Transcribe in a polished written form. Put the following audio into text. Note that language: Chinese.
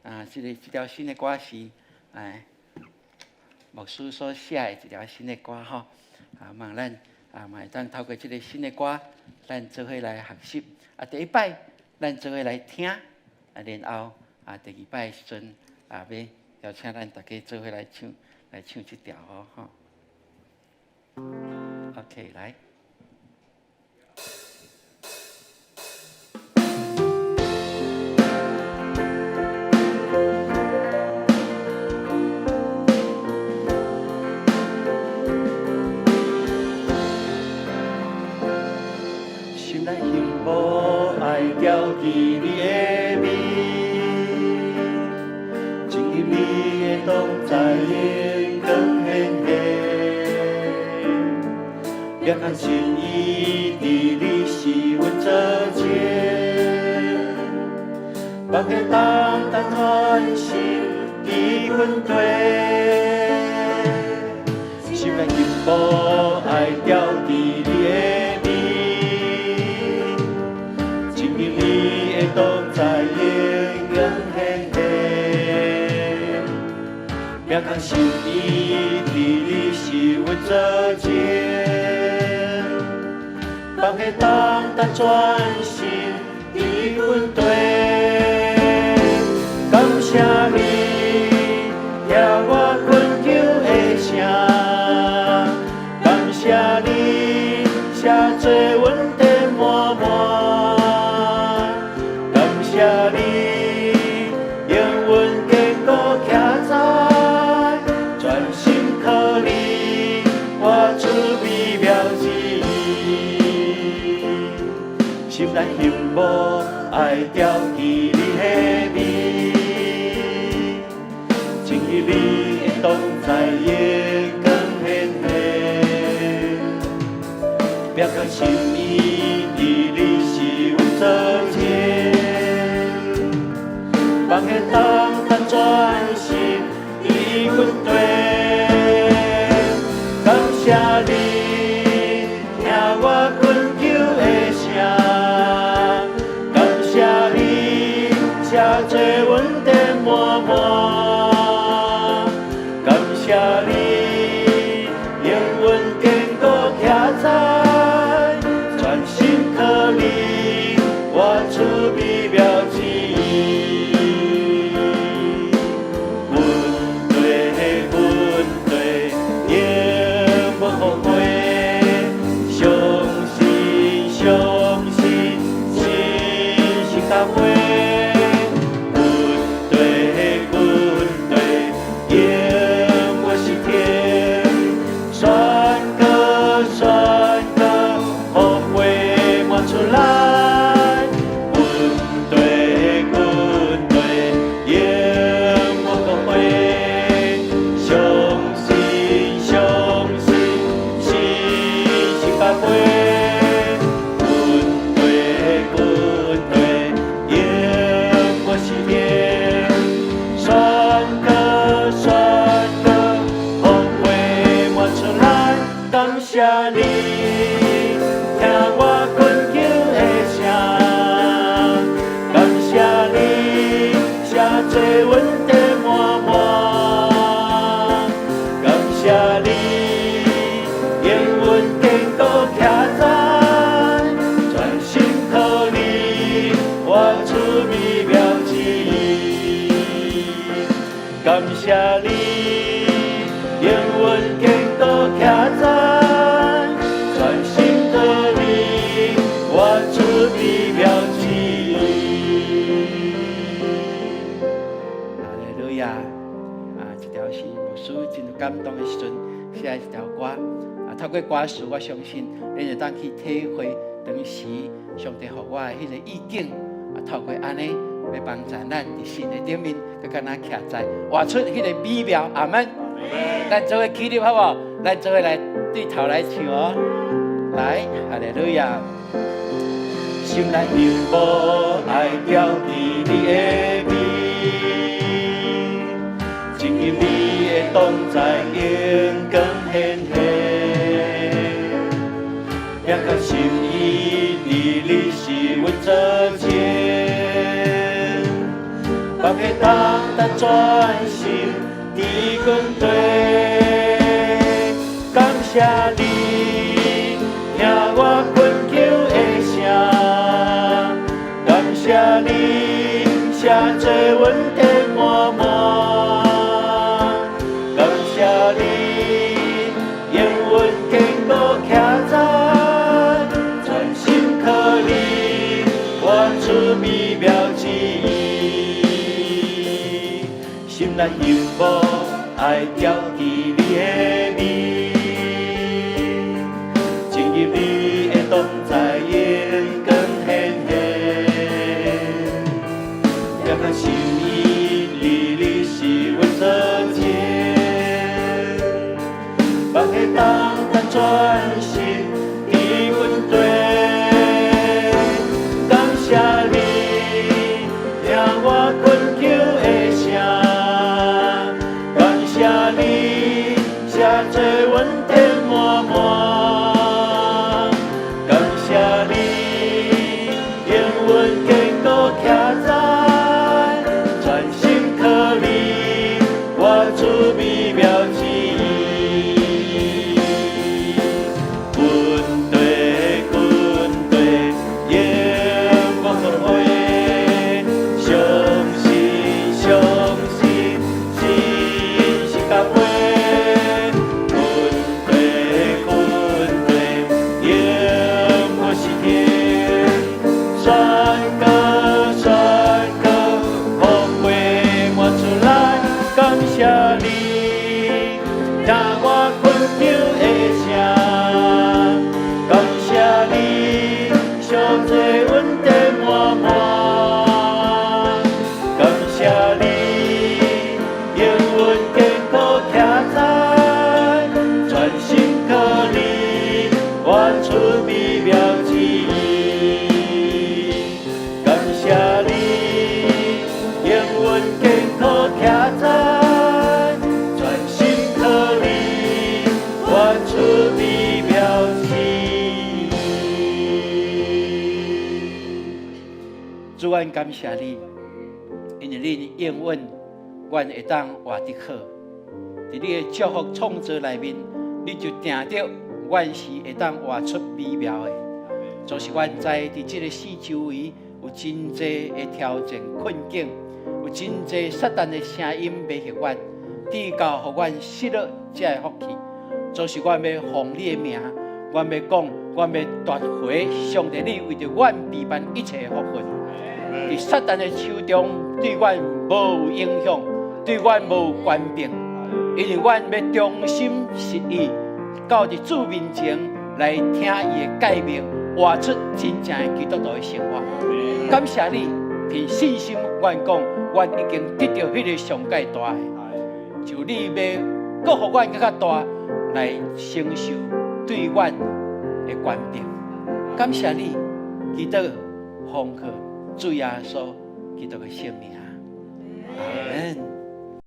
这条新的歌是牧师所写的一条新的歌吼，望咱嘛会当透过这个新的歌，咱做伙来学习。第一摆咱做伙来听，然后第二摆的时阵要邀请咱大家做伙来唱这条吼。OK， 来。心内幸福爱牢记你的美，情意你的同在眼光显现，别看心意伫你是阮做前，放下重担全心伫阮地，心内幸福爱牢记你的。同在眼光显现，别讲心意伫你是阮做前，放下重担全心伫阮地，感谢你听我恳求的声，感谢你写做阮的满满。心内幸福爱牢记你的美，情意你的同在眼光显现，别讲心意伫你是阮做前，放下重担全心伫阮地，感谢你听我恳求的声。写做阮的满满，感谢你，永远坚固徛在，全心靠你，我出美妙旨意。阮对，永不后悔，相信，信甲会。感谢你，永远坚固徛在，全心靠你，我出美妙旨意。哈利路亚！这条是牧师真有感动的时阵写一条歌。透过歌词，我相信你就当去体会当时上帝给我的迄个意境。透过安尼。要帮助咱伫神的顶面，佮敢若徛在活出迄个美妙。阿门。咱做伙起立好不好？咱做伙来对头来唱哦。来，哈利路亚。心内幸福爱牢记你的美，情意你的同在眼光显现，也甲心意伫你是阮做前。放下当咱专心伫军队。感谢你，听我困求的声，感谢你，写做阮的满满。感谢你，愿阮坚固徛在，专心靠你，活出美妙之意。心内幸福，爱牢记你的美，进入你的同在，眼光显现。也较心意里，你是阮所见。放下当咱专心伫军队，感谢你，听我困求的声，感谢你，写做阮的满满，感谢你，愿阮坚固徛在，专心靠你，活出美妙之意。主，阮感谢你，因为你应允，阮会当活得好。在你的祝福创造内面，你就定着，阮是会当活出美妙的。就是阮知伫这个四周围有真侪的挑战困境，有真侪撒旦的声音威胁阮，至到互阮失落这个福气。就是阮要奉你的名，阮要讲，阮要夺回上帝你为着阮备办一切的福分。伫撒旦的手中，对阮无有影响，对阮无有权柄，因为阮要忠心实意，到伫主面前来听伊的诫命，活出真正的基督徒的生活。感谢你，凭信心，阮讲，阮已经得到迄个上界大的，就你要搁互阮更较大，来承受对阮的权柄。感谢你，基督奉靠主耶稣基督的圣名，阿门。